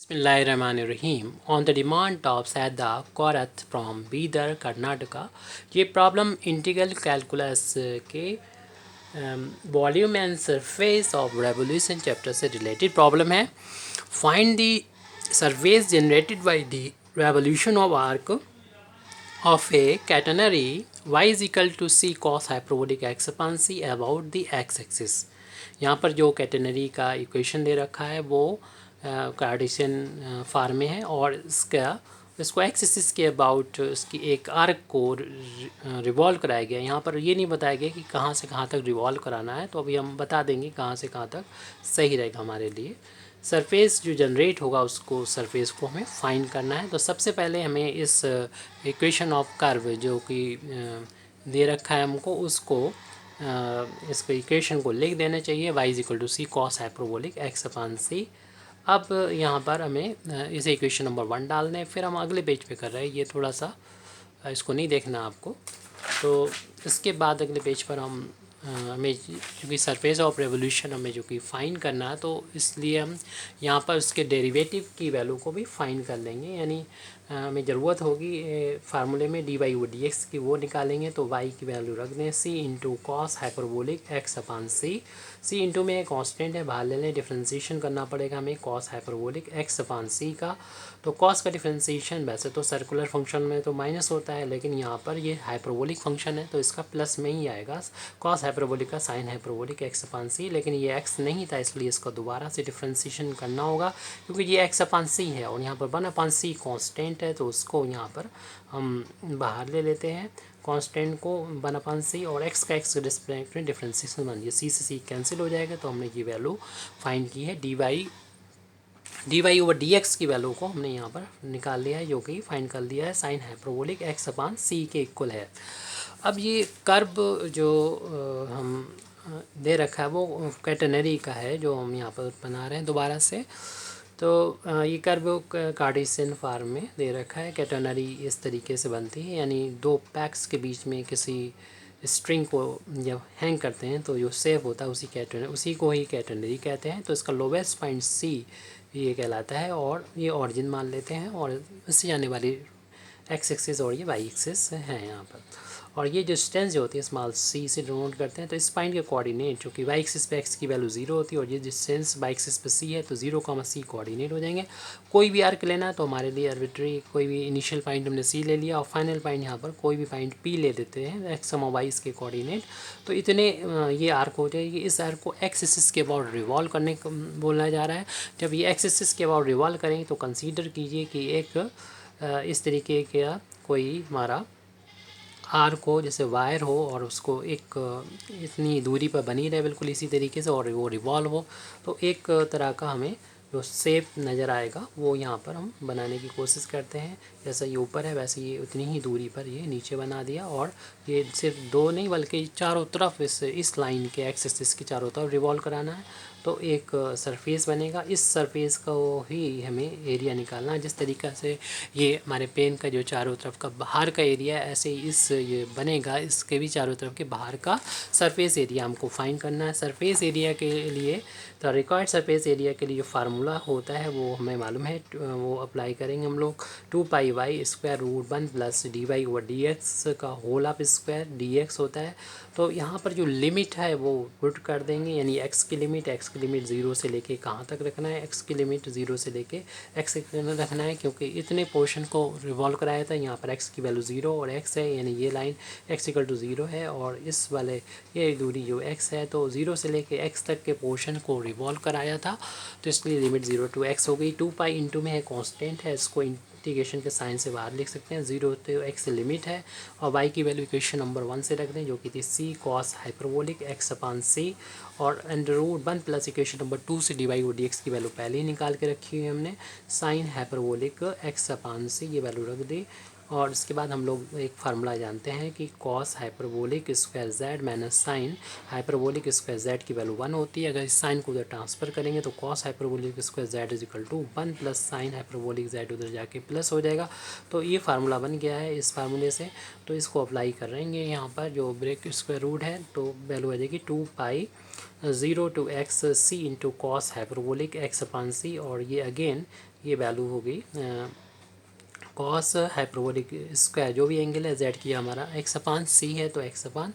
बिस्मिल्लाहिर्रहमानिर्रहीम on the demand of Saida Kaurat from Bidar Karnataka. ये problem integral calculus के volume and surface of revolution chapter से related problem है। Find the surface generated by the revolution of arc of a catenary y is equal to c cos hyperbolic x upon c about the x axis. यहाँ पर जो catenary का equation दे रखा है वो Cartesian form में है और इसको एक्स एक्सिस के अबाउट इसकी एक आर्क को रिवॉल्व कराया गया। यहाँ पर ये नहीं बताया गया कि कहाँ से कहाँ तक रिवॉल्व कराना है, तो अभी हम बता देंगे कहाँ से कहाँ तक सही रहेगा हमारे लिए। सरफेस जो जनरेट होगा उसको सरफेस को हमें फाइंड करना है। तो सबसे पहले हमें इस इक्वेशन ऑफ कर्व जो कि दे रखा है हमको, उसको इसको इक्वेशन को लिख देना चाहिए y is equal to c cos hyperbolic x upon c. अब यहाँ पर हमें इसे इक्वेशन नंबर 1 डालना है, फिर हम अगले पेज पे कर रहे हैं, ये थोड़ा सा इसको नहीं देखना आपको। तो इसके बाद अगले पेज पर हम हमें क्योंकि सरफेस ऑफ रेवोल्यूशन हमें जो कि फ़ाइंड करना है, तो इसलिए हम यहाँ पर उसके डेरिवेटिव की वैल्यू को भी फाइंड कर लेंगे। यानी हमें ज़रूरत होगी फार्मूले में D Y over D X की, वो निकालेंगे। तो वाई की वैल्यू रख दें C into cos hyperbolic x upon C. C into में कांस्टेंट है, बाहर ले लें, डिफ्रेंसिएशन करना पड़ेगा हमें cos hyperbolic x upon C का। तो कॉस का डिफ्रेंसिएशन वैसे तो सर्कुलर फंक्शन में तो माइनस होता है, लेकिन यहाँ पर ये हाइपरबोलिक फंक्शन है तो इसका प्लस में ही आएगा। कॉस हाइपरबोलिक का साइन हाइपरबोलिक एक्स अपान सी, लेकिन ये एक्स नहीं था इसलिए इसको दोबारा से डिफ्रेंसिएशन करना होगा क्योंकि ये एक्स अपान सी है और यहाँ पर 1 अपान सी कॉन्स्टेंट है। तो उसको यहाँ पर हम बाहर ले लेते हैं कांस्टेंट को 1 अपान सी, और एक्स का एक्स रिस्पेक्ट में डिफ्रेंसिएशन बन गया, सी से सी कैंसिल हो जाएगा। तो हमने ये वैल्यू फाइंड की है D Y over D X की वैल्यू को हमने यहाँ पर निकाल लिया है, जो कि फाइंड कर दिया है साइन हाइपरबोलिक एक्स अपान सी के इक्वल है। अब ये कर्व जो हम दे रखा है वो कैटेनरी का है जो हम यहाँ पर बना रहे हैं दोबारा से। तो ये कर्व कार्टेशियन फॉर्म में दे रखा है। कैटेनरी इस तरीके से बनती है, यानी दो पैक्स के बीच में किसी स्ट्रिंग को जब हैंग करते हैं तो जो सेफ होता है उसी को ही कैटेनरी कहते हैं। तो इसका लोवेस्ट पॉइंट सी ये कहलाता है और ये ऑरिजिन मान लेते हैं, और इससे जाने वाली एक्स एक्सिस और ये वाई एक्सिस है यहाँ पर। और ये जो डिस्टेंस जो होती है स्मॉल सी से डिनोट करते हैं। तो इस पॉइंट के कोऑर्डिनेट जो कि वाई एक्सिस पे एक्स की वैल्यू 0 होती है और ये डिस्टेंस वाई एक्सिस पे सी है, तो 0, सी कोऑर्डिनेट हो जाएंगे। कोई भी आर्क लेना है तो हमारे लिए आर्बिट्री कोई भी इनिशियल पॉइंट हमने सी ले लिया और फाइनल पॉइंट यहाँ पर कोई भी पॉइंट पी ले देते हैं एक्स और वाई इसके कोऑर्डिनेट। तो इतने ये आर्क हो जाएगी। इस आर्क को एक्स एक्सिस के अबाउट रिवॉल्व करने को बोला जा रहा है। जब ये एक्स एक्सिस के अबाउट रिवॉल्व करेंगे तो कंसीडर कीजिए कि एक इस तरीके का कोई हमारा आर्क हो, जैसे वायर हो, और उसको एक इतनी दूरी पर बनी रहे बिल्कुल इसी तरीके से और वो रिवॉल्व हो। तो एक तरह का हमें जो शेप नज़र आएगा वो यहाँ पर हम बनाने की कोशिश करते हैं। जैसा ये ऊपर है वैसे ये उतनी ही दूरी पर ये नीचे बना दिया, और ये सिर्फ दो नहीं बल्कि चारों तरफ इस लाइन के एक्स एक्सिस के चारों तरफ रिवॉल्व कराना है। तो एक सरफेस बनेगा। इस सरफेस को ही हमें एरिया निकालना है। जिस तरीक़ा से ये हमारे पेन का जो चारों तरफ का बाहर का एरिया है, ऐसे ही इस ये बनेगा, इसके भी चारों तरफ के बाहर का सरफेस एरिया हमको फाइंड करना है। सरफेस एरिया के लिए तो रिक्वायर्ड सरफेस एरिया के लिए जो फार्मूला होता है वो हमें मालूम है, वो अप्लाई करेंगे हम लोग। 2πy² √1 plus d Y over D x का whole of square d x होता है। तो यहाँ पर जो लिमिट है वो पुट कर देंगे, यानी एक्स की लिमिट 0 से लेके कहाँ तक रखना है, एक्स की लिमिट 0 से लेके एक्स रखना है, क्योंकि इतने पोर्शन को रिवॉल्व कराया था। यहाँ पर एक्स की वैल्यू 0 और एक्स है, यानी ये लाइन एक्स इक्वल टू 0 है और इस वाले ये दूरी जो एक्स है, तो 0 से लेके एक्स तक के पोर्शन को रिवॉल्व कराया था। तो इसलिए लिमिट 0 to x हो गई। 2π इंटू में है कॉन्स्टेंट है, इसको इंटीग्रेशन के साइन से बाहर लिख सकते हैं। 0 to x लिमिट है और y की वैल्यू इक्वेशन नंबर 1 से रख दें, जो कि थी C cos hyperbolic x upon सी, और √1 प्लस इक्वेशन नंबर 2 से D Y over D X की वैल्यू पहले ही निकाल के रखी हुई है हमने, sine hyperbolic x upon C ये वैल्यू रख दी। और इसके बाद हम लोग एक फार्मूला जानते हैं कि cos hyperbolic square Z minus sine hyperbolic square Z की वैल्यू 1 होती है। अगर इस साइन को उधर ट्रांसफर करेंगे तो cos hyperbolic square Z is equal to 1 plus sine hyperbolic Z उधर जाके प्लस हो जाएगा। तो ये फार्मूला बन गया है इस फार्मूले से। तो इसको अप्लाई करेंगे यहाँ पर जो ब्रेक स्क्वायर रूट है, तो वैल्यू आ जाएगी 2 pi 0 to x c into cos hyperbolic x upon सी, और ये अगेन ये वैल्यू होगी कॉस हाइपरबोलिक स्क्वायर जो भी एंगल है जेड की हमारा एक्स अपान सी है, तो एक्स अपान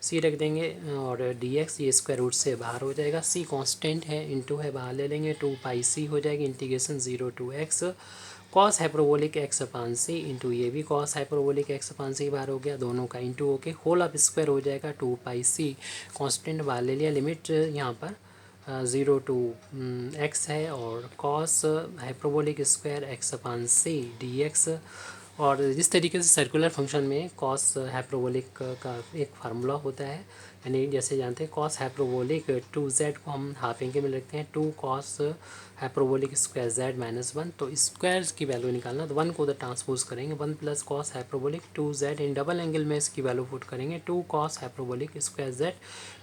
सी रख देंगे और डी एक्स ये स्क्वायर रूट से बाहर हो जाएगा। सी कांस्टेंट है, इनटू है बाहर ले लेंगे, 2 पाई सी हो जाएगी integration 0 to x cos hyperbolic x upon C into ये भी cos hyperbolic x upon C बाहर हो गया, दोनों का इंटू होके होल ऑफ स्क्वायर हो जाएगा 2 पाई सी कांस्टेंट बाहर ले लिया। लिमिट यहाँ पर 0 टू एक्स है और cos hyperbolic square x upon C D x. और जिस तरीके से सर्कुलर फंक्शन में कॉस हाइपरबोलिक का एक फार्मूला होता है, यानी जैसे जानते हैं कॉस हाइपरबोलिक 2z को हम हाफ एंगल में लिखते हैं 2 cos hyperbolic square z minus 1। तो स्क्वायर की वैल्यू निकालना, तो 1 को उधर ट्रांसपोज करेंगे 1 plus cos hyperbolic 2z, in double angle में इसकी वैल्यू पुट करेंगे 2 कॉस हाइपरबोलिक स्क्वायर z।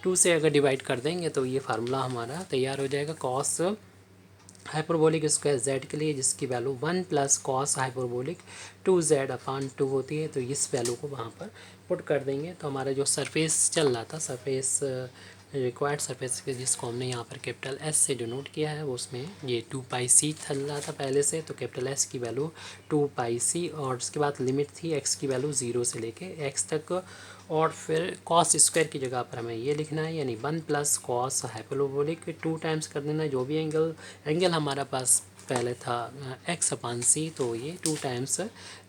2 से अगर डिवाइड कर देंगे तो ये फार्मूला हमारा तैयार हो जाएगा कॉस हाइपरबोलिक स्क्वायर जेड के लिए, जिसकी value 1 plus cos hyperbolic 2z अपान 2 होती है। तो इस वैल्यू को वहाँ पर पुट कर देंगे तो हमारा जो सरफेस चल रहा था, सरफेस रिक्वायर्ड सरफेस के जिसको हमने यहाँ पर कैपिटल एस से डिनोट किया है, वो उसमें ये 2 पाई सी चल रहा था पहले से, तो कैपिटल एस की वैल्यू 2 पाई सी और उसके बाद लिमिट थी एक्स की वैल्यू 0 से लेके एक्स तक, और फिर कॉस स्क्वायर की जगह पर हमें ये लिखना है, यानी 1 प्लस कॉस हाइपरबोलिक 2 टाइम्स कर देना है जो भी एंगल हमारा पास पहले था एक्स अपान सी, तो ये 2 टाइम्स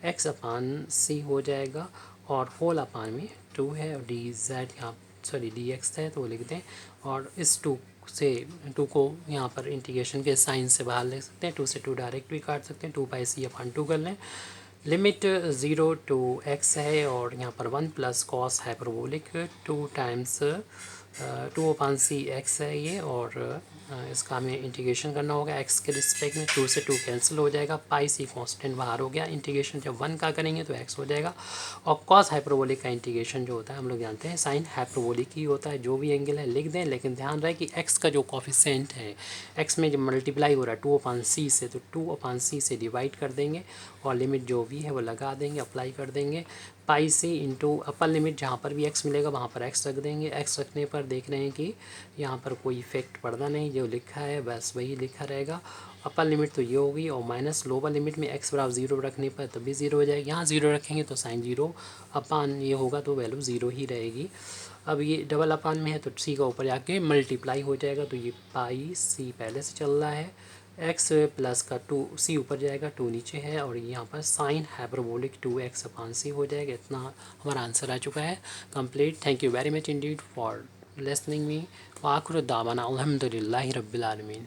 एक्स अपान सी हो जाएगा और होल अपान में 2 है और डी जेड यहाँ सॉरी डी एक्स है तो वो लिख दें। और इस 2 से 2 को यहाँ पर इंटीग्रेशन के साइन से बाहर ले सकते हैं, 2 से 2 डायरेक्ट भी काट सकते हैं, 2 पाई सी अपान 2 कर लें। लिमिट 0 टू एक्स है और यहाँ पर 1 प्लस कॉस हाइपरबोलिक 2 टाइम्स 2 अपान सी एक्स है ये, और इसका हमें इंटीग्रेशन करना होगा एक्स के रिस्पेक्ट में, 2 से 2 कैंसिल हो जाएगा, पाई सी कॉन्स्टेंट बाहर हो गया, इंटीग्रेशन जब 1 का करेंगे तो एक्स हो जाएगा। और कॉस हाइपरबोलिक का इंटीग्रेशन जो होता है हम लोग जानते हैं साइन हाइपरबोलिक ही होता है, जो भी एंगल है लिख दें, लेकिन ध्यान रहे कि एक्स का जो कॉफिशेंट है एक्स में जब मल्टीप्लाई हो रहा है 2 अपान सी से, तो 2 अपान सी से डिवाइड कर देंगे और लिमिट जो भी है वो लगा देंगे, अप्लाई कर देंगे। पाई सी इंटू अपर लिमिट जहाँ पर भी एक्स मिलेगा वहाँ पर एक्स रख देंगे। एक्स रखने पर देख रहे हैं कि यहाँ पर कोई इफेक्ट पड़ता नहीं, जो लिखा है बस वही लिखा रहेगा। अपर लिमिट तो ये होगी और माइनस लोअर लिमिट में एक्स बराबर 0 रखने पर तब भी 0 हो जाएगी। यहाँ 0 रखेंगे तो साइन 0 अपान ये होगा तो वैल्यू 0 ही रहेगी। अब ये डबल अपान में है तो सी का ऊपर जाके मल्टीप्लाई हो जाएगा, तो ये पाई सी पहले से चल रहा है, एक्स प्लस का 2 सी ऊपर जाएगा 2 नीचे है, और यहाँ पर साइन हाइपरबोलिक 2x अपान सी हो जाएगा। इतना हमारा आंसर आ चुका है complete. Thank you very much indeed for listening me. वाखिर दावाना अल्हम्दुलिल्लाहि रब्बिल आलमीन।